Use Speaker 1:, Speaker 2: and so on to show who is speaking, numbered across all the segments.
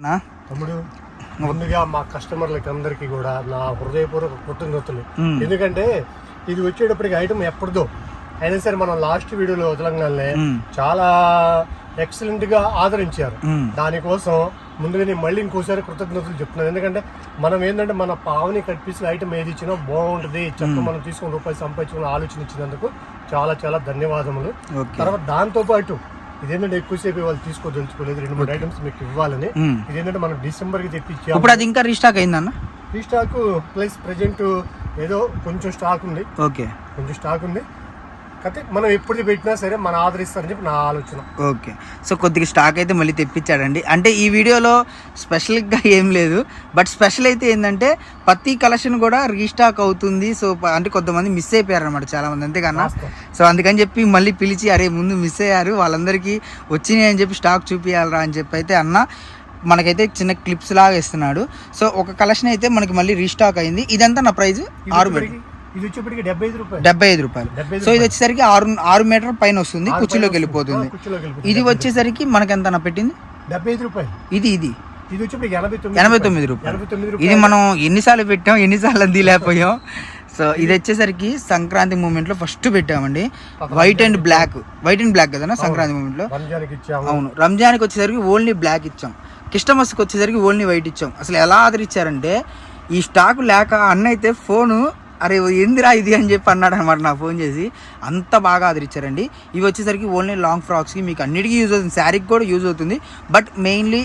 Speaker 1: తమ్ముడు ముందుగా మా కస్టమర్లకి అందరికి కూడా నా హృదయపూర్వక కృతజ్ఞతలు. ఎందుకంటే ఇది వచ్చేటప్పటికి ఐటమ్ ఎప్పటిదో అయినా సరే మనం లాస్ట్ వీడియోలో వదలంగానే చాలా ఎక్సలెంట్ గా ఆదరించారు. దానికోసం ముందుగా నేను మళ్ళీ ఇంకోసారి కృతజ్ఞతలు చెప్తున్నాను. ఎందుకంటే మనం ఏంటంటే మన పావని కట్టించిన ఐటమ్ ఏది ఇచ్చినా బాగుంటుంది, చక్కగా మనం తీసుకుని రూపాయలు సంపాదించుకుని ఆలోచన ఇచ్చినందుకు చాలా చాలా ధన్యవాదములు. తర్వాత దాంతో పాటు ఇదేంటంటే ఎక్కువసేపు వాళ్ళు తీసుకోదలుచుకోలేదు, 2-3 ఐటమ్స్ మీకు ఇవ్వాలని. ఇదేంటంటే మనం డిసెంబర్ కి తెప్పించాము.
Speaker 2: ఇప్పుడు అది ఇంకా రీస్టాక్ అయిందన్న?
Speaker 1: రీస్టాక్ ప్లస్ ప్రెజెంట్ ఏదో కొంచెం స్టాక్ ఉంది.
Speaker 2: ఓకే,
Speaker 1: కొంచెం స్టాక్ ఉంది. అయితే మనం ఎప్పుడు పెట్టినా సరే మన ఆదరిస్తారని చెప్పి నా ఆలోచన.
Speaker 2: ఓకే, సో కొద్దిగా స్టాక్ అయితే మళ్ళీ తెప్పించాడండి. అంటే ఈ వీడియోలో స్పెషల్గా ఏం లేదు, బట్ స్పెషల్ అయితే ఏంటంటే ప్రతి కలెక్షన్ కూడా రీస్టాక్ అవుతుంది. సో అంటే కొంతమంది మిస్ అయిపోయారు అనమాట చాలామంది, అంతేకన్నా. సో అందుకని చెప్పి మళ్ళీ పిలిచి అరే ముందు మిస్ అయ్యారు వాళ్ళందరికీ వచ్చినాయి అని చెప్పి స్టాక్ చూపించాలరా అని చెప్పి అయితే అన్న మనకైతే చిన్న క్లిప్స్ లాగా ఇస్తున్నాడు. సో ఒక కలెక్షన్ అయితే మనకి మళ్ళీ రీస్టాక్ అయింది. ఇదంతా నా ప్రైస్ 6 మీటర్,
Speaker 1: ఇది వచ్చేప్పటికి
Speaker 2: 75 రూపాయలు. సో ఇది వచ్చేసరికి 6 మీటర్ పైన వస్తుంది, కుర్చీలోకి వెళ్ళిపోతుంది. ఇది వచ్చేసరికి మనకి ఎంత పెట్టింది?
Speaker 1: 75 రూపాయలు.
Speaker 2: ఇది
Speaker 1: వచ్చేప్పటికి
Speaker 2: 89 రూపాయలు. ఇది మనం ఎన్నిసార్లు పెట్టాం, ఎన్నిసార్లు అందిలేకపోయాం. సో ఇది వచ్చేసరికి సంక్రాంతి మూమెంట్ లో ఫస్ట్ పెట్టామండి. వైట్ అండ్ బ్లాక్ కదా సంక్రాంతి మూమెంట్ లో. అవును, రంజాన్కి వచ్చేసరికి ఓన్లీ బ్లాక్ ఇచ్చాం, క్రిస్టమస్కి వచ్చేసరికి ఓన్లీ వైట్ ఇచ్చాం. అసలు ఎలా ఆదరించారంటే ఈ స్టాక్ లేక అన్న అయితే ఫోను అరే ఏందిరా ఇది అని చెప్పి అన్నాడు అనమాట నాకు ఫోన్ చేసి. అంత బాగా ఆదరించారండి. ఇవి వచ్చేసరికి ఓన్లీ లాంగ్ ఫ్రాక్స్కి మీకు అన్నిటికీ యూజ్ అవుతుంది, శారీకి కూడా యూజ్ అవుతుంది. బట్ మెయిన్లీ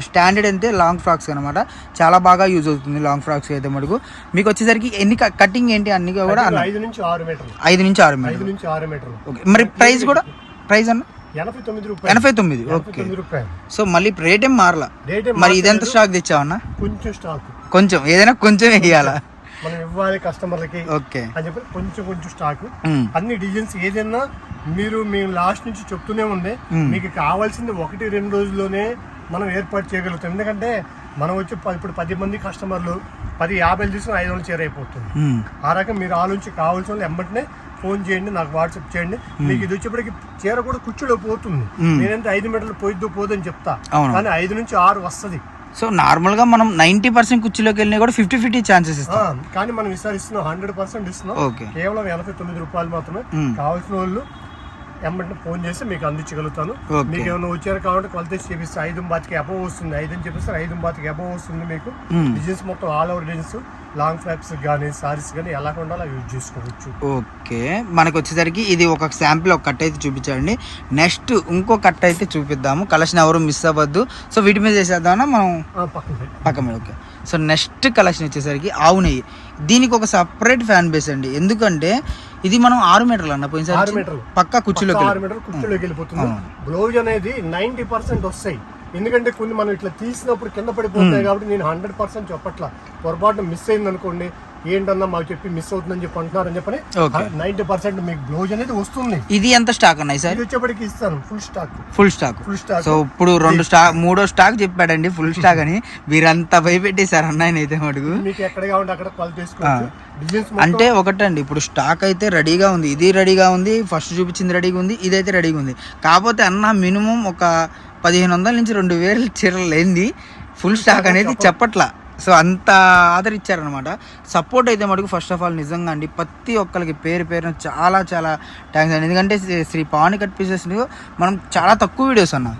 Speaker 2: స్టాండర్డ్ అంటే లాంగ్ ఫ్రాక్స్ అనమాట, చాలా బాగా యూజ్ అవుతుంది లాంగ్ ఫ్రాక్స్కి అయితే మటుకు. మీకు వచ్చేసరికి ఎన్ని కటింగ్ ఏంటి అన్ని కూడా
Speaker 1: 5 నుంచి 6 మీటర్లు.
Speaker 2: ఓకే, మరి ప్రైస్ కూడా ప్రైస్ అన్న 89. ఓకే, సో మళ్ళీ రేట్ ఏం మారలా. మరి ఇదెంత స్టాక్ తెచ్చావన్నా? కొంచెం ఏదైనా కొంచెం వేయాలా
Speaker 1: మనం ఇవ్వాలి కస్టమర్లకి అని చెప్పి కొంచెం స్టాక్. అన్ని డిజైన్స్ ఏదైనా మేము లాస్ట్ నుంచి చెప్తూనే ఉంది, మీకు కావాల్సింది 1-2 రోజుల్లోనే మనం ఏర్పాటు చేయగలుగుతాం. ఎందుకంటే మనం వచ్చి ఇప్పుడు 10 మంది కస్టమర్లు 10-50 తీసుకుని 500 చీర అయిపోతుంది. ఆ రకం మీరు ఆలోచించి కావాల్సిన వాళ్ళు వెంబటనే ఫోన్ చేయండి, నాకు వాట్సాప్ చేయండి. మీకు ఇది వచ్చేప్పటికి చీర కూడా కుర్చీలో పోతుంది. నేనంటే 5 మీటర్లు పోయిద్దని చెప్తా, కానీ 5 నుంచి 6 వస్తుంది.
Speaker 2: సో నార్మల్ గా మనం 90% కుర్చీలోకి వెళ్ళినా కూడా 50-50 ఛాన్సెస్ ఇస్తాం,
Speaker 1: కానీ మనం ఈసారి ఇస్తున్నాం 100% ఇస్తున్నాం. కేవలం 89 రూపాయలు మాత్రమే. కావాల్సిన వాళ్ళు వెంబటనే ఫోన్ చేసి మీకు అందించగలుగుతాను. మీకు ఏమైనా వచ్చారు కాబట్టి కొలత చేపిస్తే 5 బాతికి అబవ్ వస్తుంది, 5 అని చెప్పిస్తే 5 బాతికి అబవ్ వస్తుంది. మీకు డిజైన్స్ మొత్తం all over designs, long frocks కానీ సారీస్ కానీ ఎలా ఉండాలో యూజ్ చేసుకోవచ్చు.
Speaker 2: ఓకే, మనకు వచ్చేసరికి ఇది ఒక శాంపిల్ ఒక కట్ అయితే చూపించండి. నెక్స్ట్ ఇంకో కట్ అయితే చూపిద్దాము, కలెక్షన్ ఎవరు మిస్ అవ్వద్దు. సో వీటి మీద చేసేద్దామన్నా మనం పక్క మీద. ఓకే, సో నెక్స్ట్ కలెక్షన్ వచ్చేసరికి ఆవు నెయ్యి. దీనికి ఒక సపరేట్ ఫ్యాన్ బేస్ అండి, ఎందుకంటే ఇది మనం 6 మీటర్లు అన్న పోయినసారి పక్కా కుర్చీలోకి
Speaker 1: వెళ్ళిపోతుంది. బ్లౌజ్ అనేది 90% వస్తాయి. ఎందుకంటే కొన్ని మనం ఇట్లా తీసినప్పుడు కింద పడిపోతాయి కాబట్టి నేను 100% చెప్పట్లా. పొరపాటు మిస్ అయింది అనుకోండి, ఏంటన్నా మాకు చెప్పి మిస్ అవుతుందని చెప్పి అంటున్నారని చెప్పని 90% మీకు బ్లౌజ్ అనేది వస్తుంది.
Speaker 2: ఇది ఎంత స్టాక్ అన్నాయి సార్?
Speaker 1: వచ్చేప్పటికి ఇస్తాను ఫుల్ స్టాక్.
Speaker 2: సో ఇప్పుడు 3వ స్టాక్ చెప్పాడండి ఫుల్ స్టాక్ అని. మీరంతా భయపెట్టేశారు అన్న అయితే మటుకు.
Speaker 1: మీకు ఎక్కడ కావాలంటే అక్కడ క్వాలిటీ తీసుకోవచ్చు.
Speaker 2: అంటే ఒకటండి, ఇప్పుడు స్టాక్ అయితే రెడీగా ఉంది, ఇది రెడీగా ఉంది, ఫస్ట్ చూపించింది రెడీగా ఉంది, ఇదైతే రెడీగా ఉంది. కాకపోతే అన్న మినిమం ఒక 1500 నుంచి 2000 చీరలు లేనిది ఫుల్ స్టాక్ అనేది చెప్పట్లా. సో అంత ఆదరించారనమాట. సపోర్ట్ అయితే మటుకు ఫస్ట్ ఆఫ్ ఆల్ నిజంగా అండి ప్రతి ఒక్కరికి పేరున చాలా చాలా థ్యాంక్స్ అండి. ఎందుకంటే శ్రీ పావని కట్ పీసెస్ మనం చాలా తక్కువ వీడియోస్ అన్నా,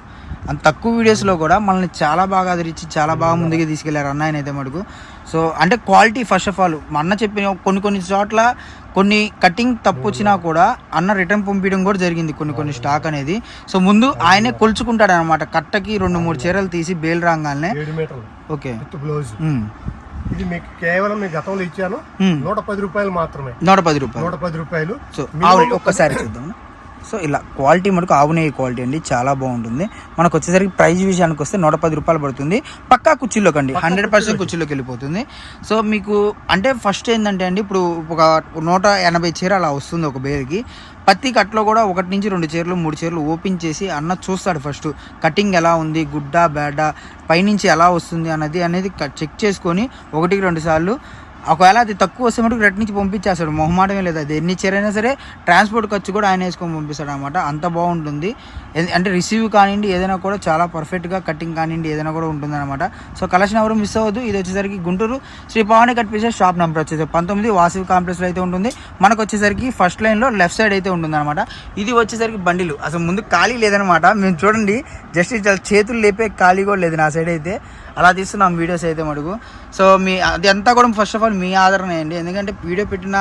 Speaker 2: అంత తక్కువ వీడియోస్లో కూడా మనల్ని చాలా బాగా ఆదరించి చాలా బాగా ముందుకు తీసుకెళ్లారు అన్న ఆయన అయితే మటుకు. సో అంటే క్వాలిటీ ఫస్ట్ ఆఫ్ ఆల్ మా అన్న చెప్పిన కొన్ని చోట్ల కొన్ని కటింగ్ తప్పు వచ్చినా కూడా అన్న రిటర్న్ పంపించడం కూడా జరిగింది కొన్ని స్టాక్ అనేది. సో ముందు ఆయనే కొలుచుకుంటాడు అనమాట, కట్టకి 2-3 చీరలు తీసి బేల్ రాగానే. ఓకే,
Speaker 1: ఇది మీకు కేవలం మీ గతంలో ఇచ్చాను 110 రూపాయలు మాత్రమే.
Speaker 2: 110 రూపాయలు. సో ఒక్కసారి చూద్దాం. సో ఇలా క్వాలిటీ మనకు ఆవు నెయ్యి క్వాలిటీ అండి, చాలా బాగుంటుంది. మనకు వచ్చేసరికి ప్రైస్ విషయానికి వస్తే 110 రూపాయలు పడుతుంది. పక్కా కుర్చీలోకి అండి, 100% కుర్చీలోకి వెళ్ళిపోతుంది. సో మీకు అంటే ఫస్ట్ ఏంటంటే అండి, ఇప్పుడు ఒక 180 చీర అలా వస్తుంది ఒక బేల్కి. ప్రతి కట్లో కూడా 1 నుంచి 2 చీరలు 3 చీరలు ఓపెన్ చేసి అన్న చూస్తాడు ఫస్ట్ కటింగ్ ఎలా ఉంది, గుడ్డా బ్యాడా, పైనుంచి ఎలా వస్తుంది అనేది చెక్ చేసుకొని 1-2 సార్లు ఒకవేళ అది తక్కువ వస్తే మటుకు రెట్ నుంచి పంపించేస్తాడు, మొహమాటమే లేదు. అది ఎన్ని చీర అయినా సరే ట్రాన్స్పోర్ట్ ఖర్చు కూడా ఆయన వేసుకొని పంపిస్తాడు అనమాట. అంత బాగుంటుంది. అంటే రిసీవ్ కానివ్వండి ఏదైనా కూడా చాలా పర్ఫెక్ట్గా కటింగ్ కానివ్వండి ఏదైనా కూడా ఉంటుంది అనమాట. సో కలెక్షన్ ఎవరు మిస్ అవ్వద్దు. ఇది వచ్చేసరికి Guntur Sri Pavani cut pieces shop number వచ్చేసి 19 వాసవి కాంప్లెక్స్లో అయితే ఉంటుంది. మనకు వచ్చేసరికి ఫస్ట్ లైన్లో లెఫ్ట్ సైడ్ అయితే ఉంటుంది అనమాట. ఇది వచ్చేసరికి బండిలు అసలు ముందు ఖాళీ లేదనమాట. మేము చూడండి జస్ట్ చేతులు లేపే ఖాళీ కూడా లేదు నా సైడ్ అయితే. అలా తీస్తున్నాం వీడియోస్ అయితే మటుకు. సో అది అంతా కూడా ఫస్ట్ ఆఫ్ ఆల్ మీ ఆదరణ అండి. ఎందుకంటే వీడియో పెట్టిన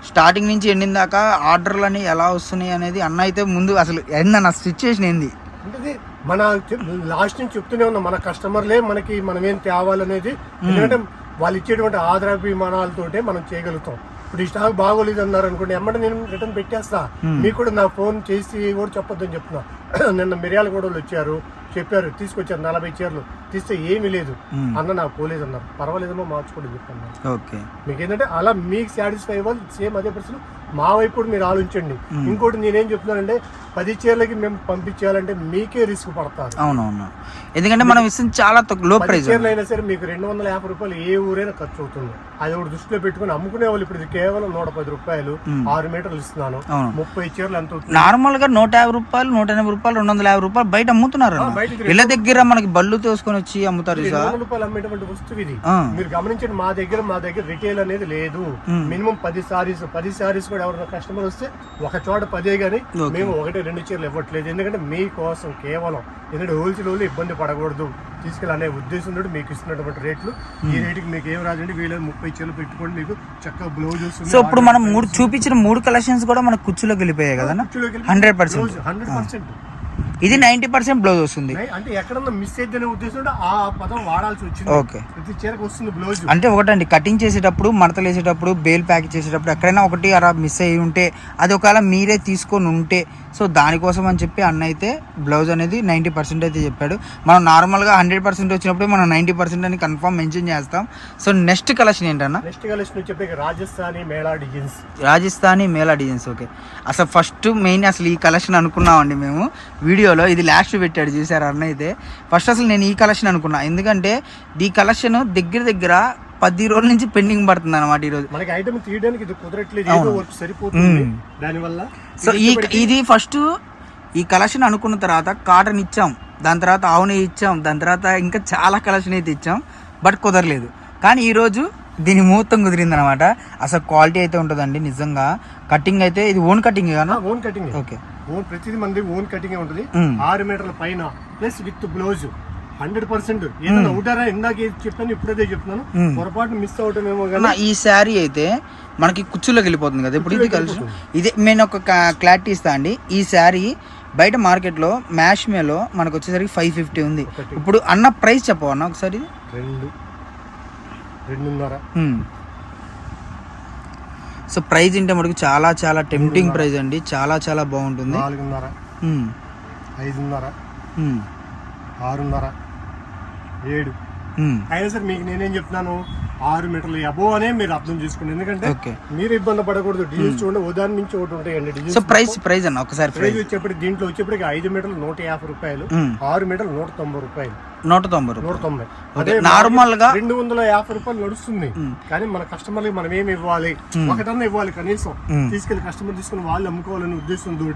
Speaker 2: స్టార్టింగ్ నుంచి ఎండింగ్ దాకా ఆర్డర్లు అని ఎలా వస్తున్నాయి అనేది అన్న అయితే ముందు అసలు ఏందన్న సిచ్యువేషన్ ఏంది
Speaker 1: అంటే మన లాస్ట్ నుంచి చెప్తూనే ఉన్నాం, మన కస్టమర్లే మనం ఏం తేవాలనేది. ఎందుకంటే వాళ్ళు ఇచ్చేటువంటి ఆదరాభిమానాలతోటే మనం చేయగలుగుతాం. ఇప్పుడు ఈ స్టాక్ బాగోలేదు అన్నారు అనుకోండి, ఎమ్మటే నేను రిటర్న్ పెట్టేస్తా. మీకు కూడా నా ఫోన్ చేసి కూడా చెప్పొద్దని చెప్తున్నా. నిన్న మిరియాల కూడా వచ్చారు, చెప్పారు, తీసుకొచ్చారు 40 చీరలు తీస్తే ఏమీ లేదు అన్న, నాకు పోలేదు అన్నారు. పర్వాలేదమ్మా మార్చుకోండి చెప్పాను.
Speaker 2: ఓకే,
Speaker 1: మీకు ఏంటంటే అలా మీకు సాటిస్ఫై అవ్వాలి. సేమ్ అదే పరిస్థితులు మా వైపు కూడా మీరు ఆలోచించండి. ఇంకోటి నేనేం చెప్తున్నానంటే 10 చీరలకి మేము పంపించాలంటే మీకే రిస్క్ పడతారు.
Speaker 2: అవునవును, ఎందుకంటే మనం ఇస్తుంది చాలా లో ప్రైస్.
Speaker 1: చీరలు అయినా సరే మీకు 250 రూపాయలు ఏ ఊరైనా ఖర్చు అవుతుంది. అది ఒకటి దృష్టిలో పెట్టుకుని అమ్ముకునే వాళ్ళు ఇప్పుడు ఇది కేవలం 110 రూపాయలు 6 మీటర్లు ఇస్తున్నాను. 30 చీరలు ఎంత అవుతుంది?
Speaker 2: నార్మల్ గా 150 రూపాయలు 180 రూపాయలు 250 రూపాయలు బయట అమ్ముతున్నారు. ఇళ్ళ దగ్గర మనకి బళ్ళు తోసుకొని వచ్చి అమ్ముతారు.
Speaker 1: 200 రూపాయలు అమ్మేటువంటి వస్తువు ఇది. మీరు గమనించండి, మా దగ్గర రిటైల్ అనేది లేదు. మినిమం 10 సారీస్ కూడా ఎవరైనా కస్టమర్ వస్తే ఒక చోట 10 గానీ మేము 1-2 చీరలు ఇవ్వట్లేదు. ఎందుకంటే మీకోసం కేవలం, ఎందుకంటే హోల్సేల్ వాళ్ళు ఇబ్బంది పడకూడదు తీసుకెళ్ళనే ఉద్దేశంతో మీకు ఇస్తున్నటువంటి రేట్లు. ఈ రేటుకి మీకు ఏం రాదండి, వీళ్ళు 30 చీరలు పెట్టుకోండి, మీకు చక్కగా బ్లౌజ్ వస్తుంది.
Speaker 2: సో ఇప్పుడు మనం చూపించిన 3 కలెక్షన్స్ కూడా మన కుర్చీలోకి వెళ్ళిపోయాయి కదా 100%. ఇది 90% బ్లౌజ్ వస్తుంది.
Speaker 1: అంటే ఎక్కడన్నా మిస్ అయితేనే ఉద్దేశంతో ఆ పదం వాడాల్సి వచ్చింది.
Speaker 2: ఓకే,
Speaker 1: ప్రతి చీరకు వస్తుంది బ్లౌజ్.
Speaker 2: అంటే ఒకటండి, కటింగ్ చేసేటప్పుడు, మడతలు వేసేటప్పుడు, బేల్ ప్యాక్ చేసేటప్పుడు ఎక్కడైనా ఒకటి అలా మిస్ అయ్యి ఉంటే అది ఒకవేళ మీరే తీసుకొని ఉంటే సో దానికోసం అని చెప్పి అన్న అయితే బ్లౌజ్ అనేది 90% అయితే చెప్పాడు. మనం నార్మల్గా 100% వచ్చినప్పుడు మనం 90% అని కన్ఫర్మ్ మెన్షన్ చేస్తాం. సో నెక్స్ట్ కలెక్షన్ ఏంటన్నా?
Speaker 1: నెక్స్ట్ కలెక్షన్ చెప్పే రాజస్థానీ మేళా డిజైన్స్. ఓకే, అసలు ఫస్ట్ మెయిన్ అసలు ఈ కలెక్షన్ అనుకున్నామండి మేము వీడియోలో. ఇది లాస్ట్ పెట్టాడు చూసారు అన్న అయితే. ఫస్ట్ అసలు నేను ఈ కలెక్షన్ అనుకున్నా, ఎందుకంటే ఈ కలెక్షన్ దగ్గర 10 రోజుల నుంచి పెండింగ్ పడుతుంది అనమాట. ఈ రోజు మనకి ఐటమ్ తీయడానికి ఇది కుదరట్లేదు, సరిపోతుంది దానివల్ల.
Speaker 2: సో ఇది ఫస్ట్ ఈ కలెక్షన్ అనుకున్న తర్వాత కాటన్ ఇచ్చాం, దాని తర్వాత ఆవుని ఇచ్చాం, దాని తర్వాత ఇంకా చాలా కలెక్షన్ అయితే ఇచ్చాం, బట్ కుదరలేదు. కానీ ఈరోజు దీని ముహూర్తం కుదిరింది అనమాట. అసలు క్వాలిటీ అయితే ఉంటుందండి నిజంగా. కటింగ్ అయితే ఇది ఓన్ కటింగ్ కదా?
Speaker 1: Own cutting.
Speaker 2: ఓకే,
Speaker 1: ప్రతిదీ మంది ఓన్ కటింగ్ ఉంటుంది. 6 మీటర్ల పైన ప్లస్ విత్ బ్లౌజ్ 100%. ఏదైనా ఉంటారా ఇందాక చెప్పాను, ఇప్పుడైతే చెప్తున్నాను, పొరపాటు మిస్ అవటం ఏమో కదా.
Speaker 2: ఈ శారీ అయితే మనకి కుచ్చులోకి వెళ్ళిపోతుంది కదా. ఇప్పుడు ఇది కలిసి ఇదే నేను ఒక క్లారిటీ ఇస్తా అండి. ఈ శారీ బయట మార్కెట్లో మ్యాష్ మేలో మనకు వచ్చేసరికి 550 ఉంది. ఇప్పుడు అన్న ప్రైస్ చెప్పవు అన్న ఒకసారి?
Speaker 1: 2.5.
Speaker 2: సో ప్రైస్ అంటే మనకు చాలా చాలా టెంప్టింగ్ ప్రైస్ అండి, చాలా బాగుంటుంది.
Speaker 1: 4.5, 5.5, 6.5, 7 అయినా సరే మీకు నేనేం చెప్తున్నాను, 6 మీటర్లు అబోవ్ అనే మీరు అర్థం చేసుకోండి. ఎందుకంటే మీరు ఇబ్బంది పడకూడదు. డిజైన్స్ చూడండి, ఉదాహరణ నుంచి ఒకటి ఉంటాయండి.
Speaker 2: సో ప్రైస్ అన్న ఒకసారి
Speaker 1: ప్రైస్ వచ్చేప్పటికి దీంట్లో వచ్చేప్పటికి 5 మీటర్లు 150 రూపాయలు, 6 మీటర్లు 190 రూపాయలు.
Speaker 2: 190. అదే నార్మల్ గా
Speaker 1: 250 రూపాయలు నడుస్తుంది. కానీ మన కస్టమర్లకి మనం ఏమి ఇవ్వాలి, ఒకటన్నా ఇవ్వాలి కనీసం. తీసుకెళ్లి కస్టమర్ తీసుకుని వాళ్ళు అమ్ముకోవాలనే ఉద్దేశంతో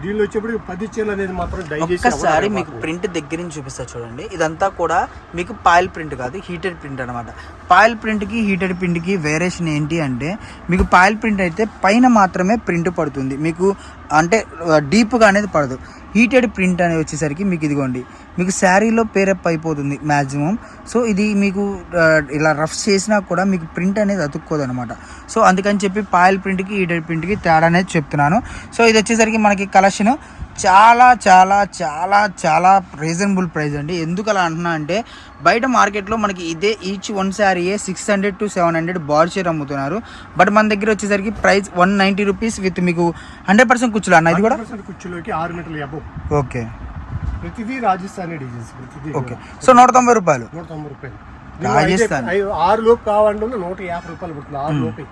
Speaker 1: దీనిలో వచ్చేప్పటికి 10 చీరలు అనేది మాత్రం
Speaker 2: ఒక్కసారి మీకు ప్రింట్ దగ్గర నుంచి చూపిస్తా చూడండి. ఇదంతా కూడా మీకు పాయిల్ ప్రింట్ కాదు, హీటెడ్ ప్రింట్ అనమాట. పాయిల్ ప్రింట్ కి హీటెడ్ ప్రింట్ కి వేరియేషన్ ఏంటి అంటే, మీకు పాయిల్ ప్రింట్ అయితే పైన మాత్రమే ప్రింట్ పడుతుంది, మీకు అంటే డీప్గా అనేది పడదు. హీటెడ్ ప్రింట్ అనేది వచ్చేసరికి మీకు ఇదిగోండి, మీకు శారీలో పేరప్ అయిపోతుంది మ్యాక్సిమం. సో ఇది మీకు ఇలా రఫ్ చేసినా కూడా మీకు ప్రింట్ అనేది అతుక్కోదు అనమాట. సో అందుకని చెప్పి పాయిల్ ప్రింట్కి హీటెడ్ ప్రింట్కి తేడా అనేది చెప్తున్నాను. సో ఇది వచ్చేసరికి మనకి కలెక్షన్ చాలా రీజనబుల్ ప్రైస్ అండి. ఎందుకు అలా అంటున్నా అంటే, బయట మార్కెట్లో మనకి ఇదే ఈచ్ 1 శారీయే 600 to 700 బార్ షేర్ అమ్ముతున్నారు. బట్ మన దగ్గర వచ్చేసరికి ప్రైస్ 190 రూపీస్ విత్ మీకు 100% కుచ్చులు అన్న. ఇది కూడా
Speaker 1: కుచ్చులోకి 6 మీటర్లు అబోవ్.
Speaker 2: ఓకే,
Speaker 1: ప్రతిదీ రాజస్థానీ డిజైన్స్.
Speaker 2: ఓకే, సో 190 రూపాయలు.
Speaker 1: 190 రూపాయలు
Speaker 2: రాజస్థాన్.
Speaker 1: 6 లోపు కావాలంటే 150 రూపాయలు పడుతుంది. 6 లోపు.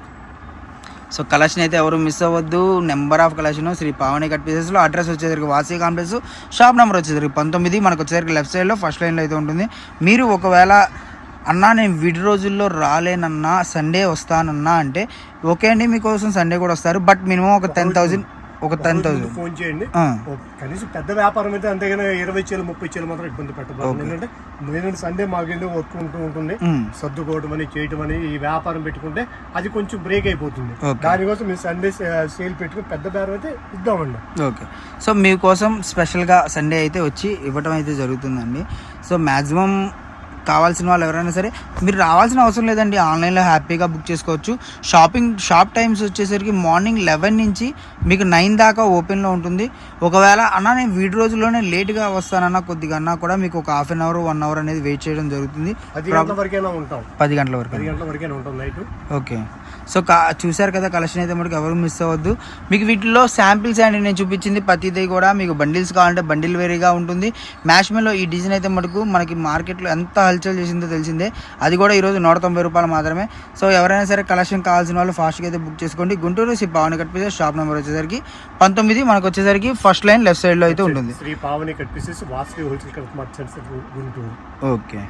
Speaker 2: సో కలెక్షన్ అయితే ఎవరు మిస్ అవ్వద్దు. Number of collection Shri Pavani cut పీసెస్లో. అడ్రస్ వచ్చేసరికి వాసవి కాంప్లెక్స్, షాప్ నెంబర్ వచ్చేసరికి 19. మనకు వచ్చేసరికి లెఫ్ట్ సైడ్లో ఫస్ట్ లైన్లో అయితే ఉంటుంది. మీరు ఒకవేళ అన్నా నేను విడి రోజుల్లో రాలేనన్నా సండే వస్తానన్నా అంటే ఓకే అండి, మీకోసం సండే కూడా వస్తారు. బట్ మినిమం ఒక 10,000
Speaker 1: ఫోన్ చేయండి. కనీసం పెద్ద వ్యాపారం అయితే అంతేగాని 20 చీలు 30 చీలు మాత్రం ఇబ్బంది పెట్టబోతుంది. ఎందుకంటే సండే మాకు వర్క్ ఉంటుంది, సర్దుకోవడం అని చేయటం అని ఈ వ్యాపారం పెట్టుకుంటే అది కొంచెం బ్రేక్ అయిపోతుంది. దానికోసం మీరు సండే సేల్ పెట్టుకుని పెద్ద బేరం అయితే ఇద్దామండి.
Speaker 2: ఓకే, సో మీకోసం స్పెషల్గా సండే అయితే వచ్చి ఇవ్వటం అయితే జరుగుతుందండి. సో మ్యాక్సిమం కావాల్సిన వాళ్ళు ఎవరైనా సరే మీరు రావాల్సిన అవసరం లేదండి, ఆన్లైన్లో హ్యాపీగా బుక్ చేసుకోవచ్చు. షాప్ టైమ్స్ వచ్చేసరికి మార్నింగ్ 11 నుంచి మీకు 9 దాకా ఓపెన్లో ఉంటుంది. ఒకవేళ అన్న నేను వీడి రోజుల్లోనే లేట్గా వస్తానన్నా కొద్దిగా అన్నా కూడా మీకు ఒక హాఫ్ అన్ అవర్ 1 అవర్ అనేది వెయిట్ చేయడం జరుగుతుంది.
Speaker 1: 10 గంటల వరకైనా ఉంటాం.
Speaker 2: 10 గంటల వరకైనా
Speaker 1: ఉంటాం నైట్.
Speaker 2: ఓకే, సో చూసారు కదా కలెక్షన్ అయితే మనకి ఎవరు మిస్ అవ్వద్దు. మీకు వీటిలో శాంపిల్స్ అండి నేను చూపించింది ప్రతిదీ కూడా మీకు బండిల్స్ కావాలంటే బండిల్ వేరీగా ఉంటుంది. మ్యాష్మెలో ఈ డిజైన్ అయితే మనకి మార్కెట్లో ఎంత హల్చల్ చేసిందో తెలిసిందే. అది కూడా ఈరోజు 190 రూపాయలు మాత్రమే. సో ఎవరైనా సరే కలెక్షన్ కావాల్సిన వాళ్ళు ఫాస్ట్గా అయితే బుక్ చేసుకోండి. Guntur Sri Pavani cut pieces shop number వచ్చేసరికి 19, మనకు వచ్చేసరికి ఫస్ట్ లైన్ లెఫ్ట్ సైడ్లో అయితే ఉంటుంది.
Speaker 1: Sri Pavani cut pieces Vasavi wholesale Guntur.
Speaker 2: Okay.